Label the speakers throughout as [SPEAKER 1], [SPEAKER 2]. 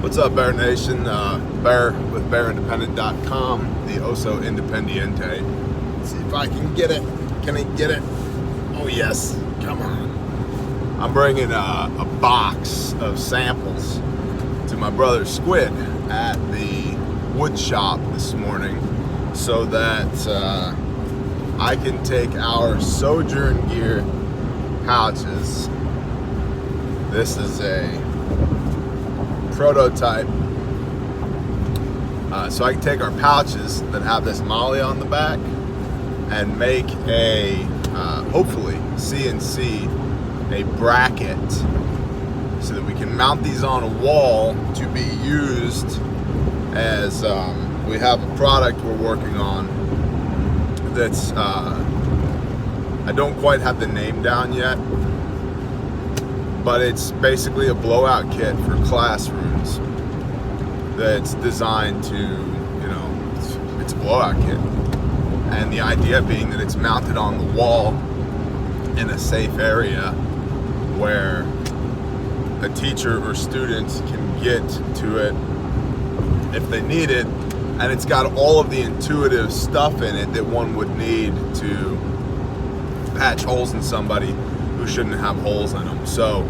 [SPEAKER 1] What's up, Bear Nation? Bear with BearIndependent.com, the Oso Independiente. Let's see if I can get it. Can I get it? Oh, yes. Come on. I'm bringing a box of samples to my brother Squid at the wood shop this morning so that I can take our Sojourn gear pouches. This is a prototype, so I can take our pouches that have this molly on the back and make a hopefully CNC a bracket so that we can mount these on a wall to be used as we have a product we're working on that's I don't quite have the name down yet, but it's basically a blowout kit for classrooms that's designed to, it's a blowout kit. And the idea being that it's mounted on the wall in a safe area where a teacher or students can get to it if they need it. And it's got all of the intuitive stuff in it that one would need to patch holes in somebody who shouldn't have holes in them. So,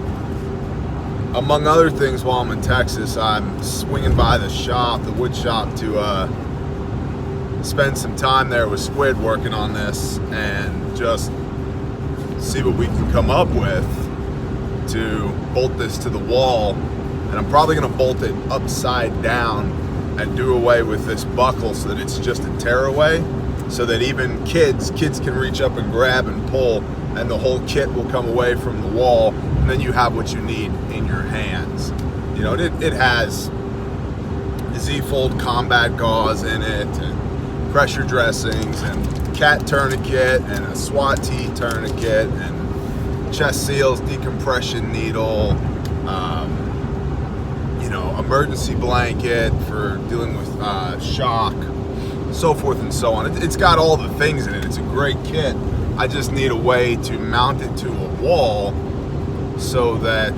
[SPEAKER 1] among other things, while I'm in Texas, I'm swinging by the shop, the wood shop, to spend some time there with Squid working on this and just see what we can come up with to bolt this to the wall. And I'm probably going to bolt it upside down and do away with this buckle so that it's just a tearaway, so that even kids can reach up and grab and pull, and the whole kit will come away from the wall, and then you have what you need in your hands. It has Z-fold combat gauze in it, and pressure dressings, and cat tourniquet, and a SWAT tourniquet, and chest seals, decompression needle, emergency blanket for dealing with shock, so forth and so on. It's got all the things in it. It's a great kit. I just need a way to mount it to a wall so that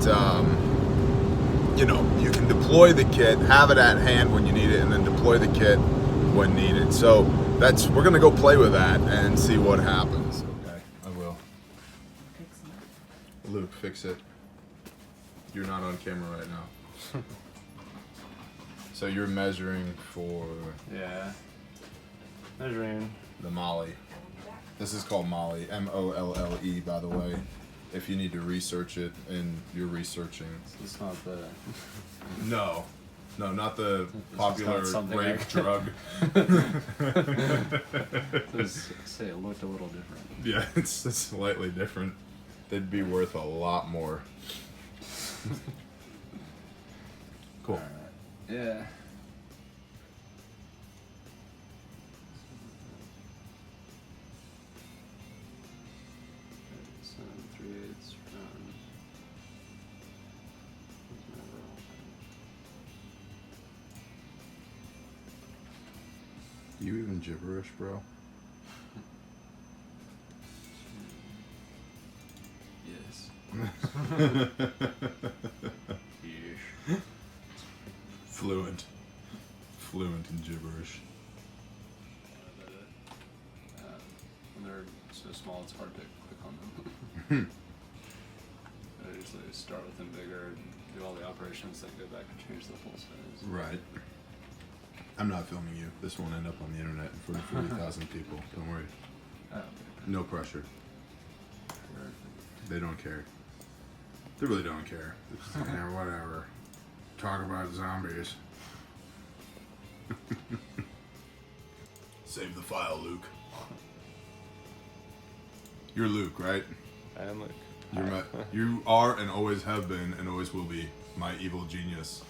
[SPEAKER 1] you can deploy the kit, have it at hand when you need it, and then deploy the kit when needed. So we're gonna go play with that and see what happens. Okay, I will. Luke, fix it. You're not on camera right now. So you're measuring for...
[SPEAKER 2] Yeah. Measuring.
[SPEAKER 1] The molly. This is called molly, M-O-L-L-E, by the way. If you need to research it and you're reaching.
[SPEAKER 2] It's not the...
[SPEAKER 1] No, not the popular rape drug.
[SPEAKER 2] Say it looked a little different.
[SPEAKER 1] Yeah, it's slightly different. They'd be worth a lot more. Cool.
[SPEAKER 2] All right. Yeah.
[SPEAKER 1] You even gibberish, bro?
[SPEAKER 2] Yes.
[SPEAKER 1] Fluent in gibberish.
[SPEAKER 2] When they're so small, it's hard to click on them. I usually start with them bigger and do all the operations, then go back and change the full size.
[SPEAKER 1] Right. I'm not filming you. This won't end up on the internet in front of 40,000 people. Don't worry.
[SPEAKER 2] Oh, okay.
[SPEAKER 1] No pressure. They don't care. They really don't care. It's just, yeah, whatever. Talk about zombies. Save the file, Luke. You're Luke, right?
[SPEAKER 2] I am Luke.
[SPEAKER 1] You are and always have been and always will be my evil genius.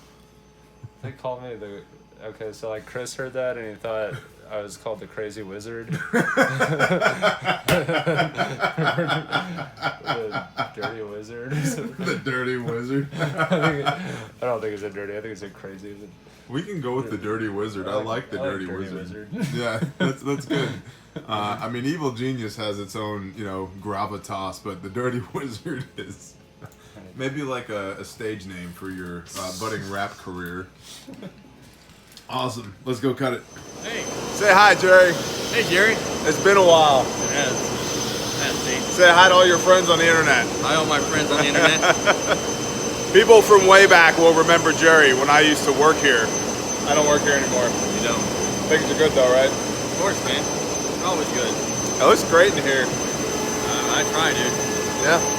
[SPEAKER 2] They called me the... Okay, so like Chris heard that and he thought I was called the Crazy Wizard. The Dirty Wizard.
[SPEAKER 1] The Dirty Wizard.
[SPEAKER 2] I don't think it's a dirty. I think it's a crazy.
[SPEAKER 1] We can go with the Dirty Wizard. I like the Dirty Wizard. Yeah, that's good. I mean, Evil Genius has its own, gravitas, but the Dirty Wizard is Maybe like a stage name for your budding rap career. Awesome. Let's go cut it.
[SPEAKER 3] Hey.
[SPEAKER 1] Say hi, Jerry.
[SPEAKER 3] Hey, Jerry.
[SPEAKER 1] It's been a while.
[SPEAKER 3] Yes.
[SPEAKER 1] Say hi to all your friends on the internet.
[SPEAKER 3] Hi, all my friends on the internet.
[SPEAKER 1] People from way back will remember Jerry when I used to work here. I don't work here anymore.
[SPEAKER 3] You don't.
[SPEAKER 1] Things are good though, right?
[SPEAKER 3] Of course, man. It's always good.
[SPEAKER 1] It looks great in here.
[SPEAKER 3] I try, dude.
[SPEAKER 1] Yeah.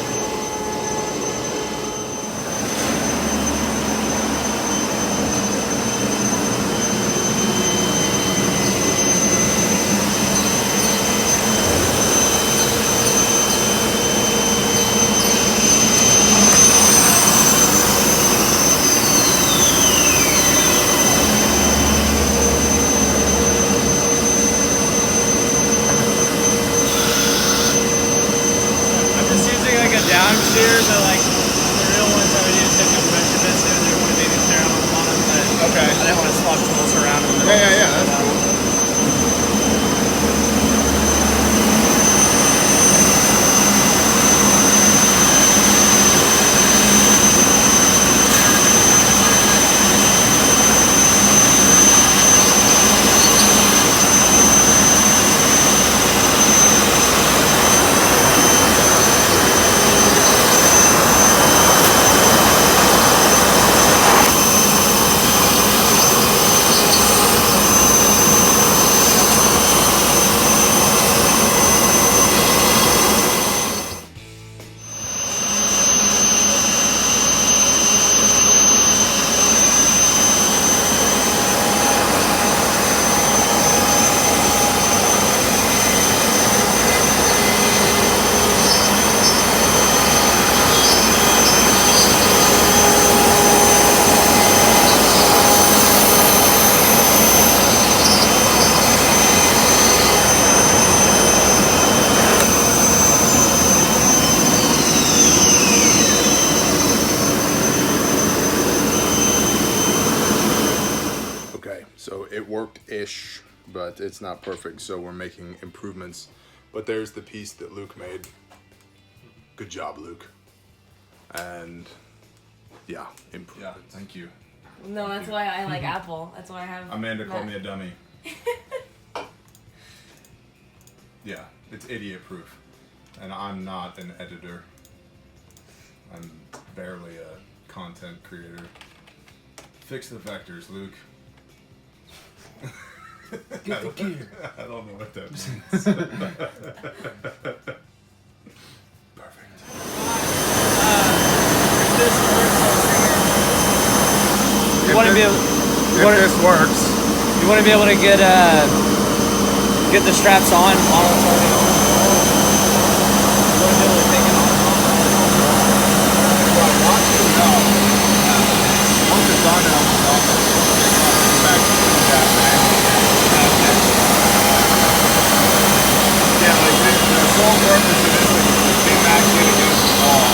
[SPEAKER 3] Downstairs are like the real ones I would use different measurements and they want to be there on the bottom, but
[SPEAKER 1] Okay.
[SPEAKER 3] I didn't want to swap tools around in the middle.
[SPEAKER 1] Yeah, that's cool. So it worked-ish, but it's not perfect, so we're making improvements. But there's the piece that Luke made. Good job, Luke. And yeah, improvements. Yeah, thank you.
[SPEAKER 4] No, that's why I like Apple. That's why I have.
[SPEAKER 1] Amanda called me a dummy. Yeah, it's idiot proof. And I'm not an editor. I'm barely a content creator. Fix the vectors, Luke.
[SPEAKER 3] Get the gear.
[SPEAKER 1] I don't know what that means. Perfect.
[SPEAKER 3] This works over here. You want to be able.
[SPEAKER 1] If this works.
[SPEAKER 3] You want to be able to get the straps on while it's already on. You want to be able to take it off.
[SPEAKER 1] Well, I want to know. Once it's on, I'll back to that, man. Yeah, like the sole purpose of this is to get back in against the wall.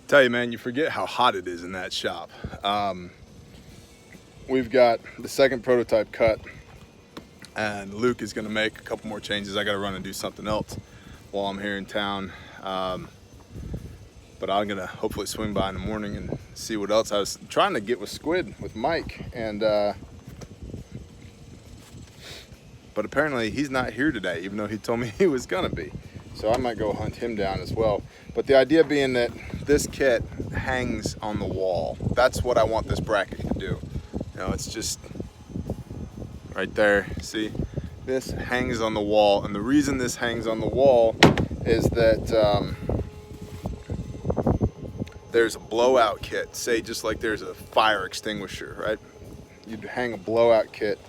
[SPEAKER 1] Tell you, man, you forget how hot it is in that shop. We've got the second prototype cut, and Luke is gonna make a couple more changes. I gotta run and do something else while I'm here in town. But I'm gonna hopefully swing by in the morning and see what else. I was trying to get with Squid, with Mike, and but apparently he's not here today, even though he told me he was gonna be. So I might go hunt him down as well. But the idea being that this kit hangs on the wall. That's what I want this bracket to do. You know, it's just right there. See, this hangs on the wall. And the reason this hangs on the wall is that there's a blowout kit. Say just like there's a fire extinguisher, right? You'd hang a blowout kit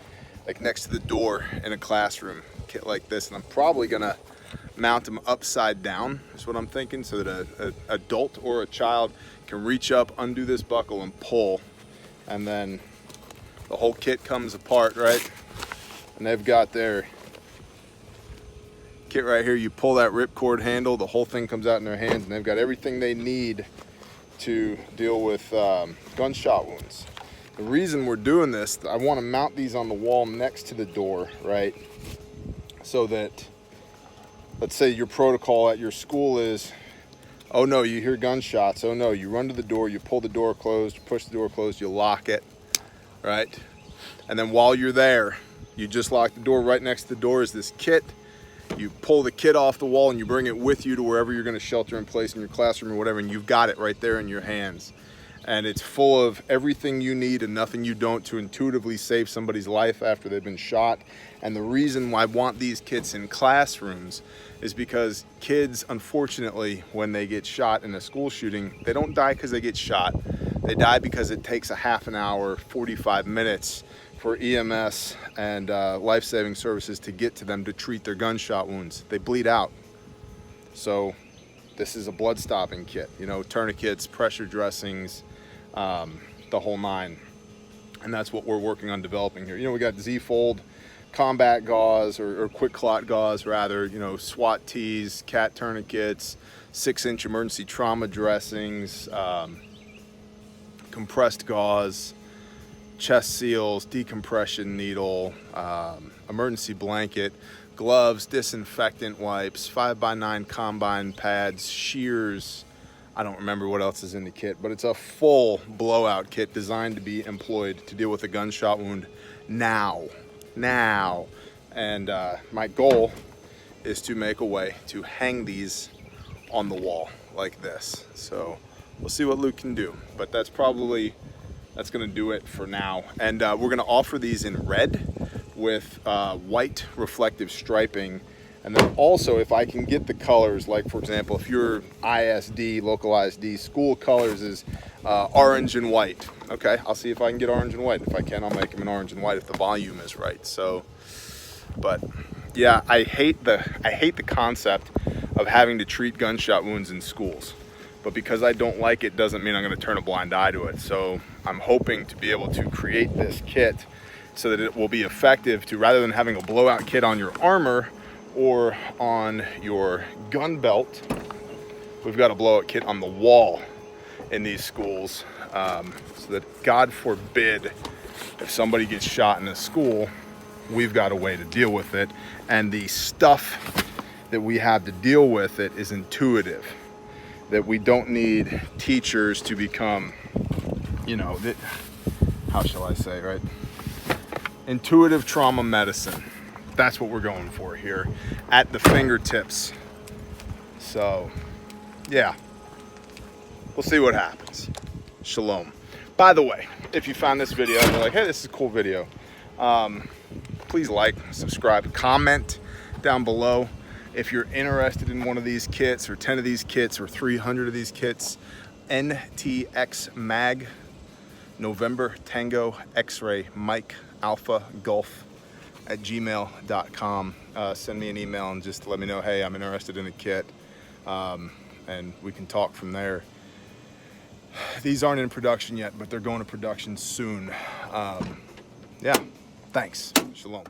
[SPEAKER 1] like next to the door in a classroom. kit like this, and I'm probably gonna mount them upside down, is what I'm thinking, so that an adult or a child can reach up, undo this buckle, and pull, and then the whole kit comes apart, right? And they've got their kit right here. You pull that ripcord handle, the whole thing comes out in their hands, and they've got everything they need to deal with gunshot wounds. The reason we're doing this, I want to mount these on the wall next to the door, right? So that, let's say your protocol at your school is, oh no, you hear gunshots, oh no, you run to the door, you pull the door closed, you push the door closed, you lock it, right? And then while you're there, you just lock the door. Right next to the door is this kit. You pull the kit off the wall and you bring it with you to wherever you're gonna shelter in place, in your classroom or whatever, and you've got it right there in your hands. And it's full of everything you need and nothing you don't to intuitively save somebody's life after they've been shot. And the reason why I want these kits in classrooms is because kids, unfortunately, when they get shot in a school shooting, they don't die because they get shot. They die because it takes a half an hour, 45 minutes for EMS and life-saving services to get to them to treat their gunshot wounds. They bleed out. So this is a blood stopping kit, you know, tourniquets, pressure dressings, the whole nine. And that's what we're working on developing here. You know, we got Z-fold combat gauze, or quick clot gauze rather, you know, SWAT tees, cat tourniquets, 6-inch emergency trauma dressings, compressed gauze, chest seals, decompression needle, emergency blanket, gloves, disinfectant wipes, 5x9 combine pads, shears. I don't remember what else is in the kit, but it's a full blowout kit designed to be employed to deal with a gunshot wound now. And my goal is to make a way to hang these on the wall like this. So we'll see what Luke can do, but that's gonna do it for now. And we're gonna offer these in red with white reflective striping. And then also, if I can get the colors, like for example, if your ISD, local ISD school colors is orange and white. Okay, I'll see if I can get orange and white. If I can, I'll make them in orange and white if the volume is right. So, but yeah, I hate the concept of having to treat gunshot wounds in schools. But because I don't like it doesn't mean I'm gonna turn a blind eye to it. So I'm hoping to be able to create this kit so that it will be effective to, rather than having a blowout kit on your armor or on your gun belt, we've got a blowout kit on the wall in these schools, so that God forbid if somebody gets shot in a school, we've got a way to deal with it. And the stuff that we have to deal with it is intuitive, that we don't need teachers to become, you know, how shall I say, right? Intuitive trauma medicine. That's what we're going for here at the fingertips. So yeah, we'll see what happens. Shalom. By the way, if you found this video and you're like, hey, this is a cool video, please like, subscribe, comment down below. If you're interested in one of these kits or 10 of these kits or 300 of these kits, NTX Mag, November Tango X-Ray Mike Alpha Golf @gmail.com. Send me an email and just let me know, hey, I'm interested in a kit, and we can talk from there. These aren't in production yet, but they're going to production soon. Yeah, thanks. Shalom.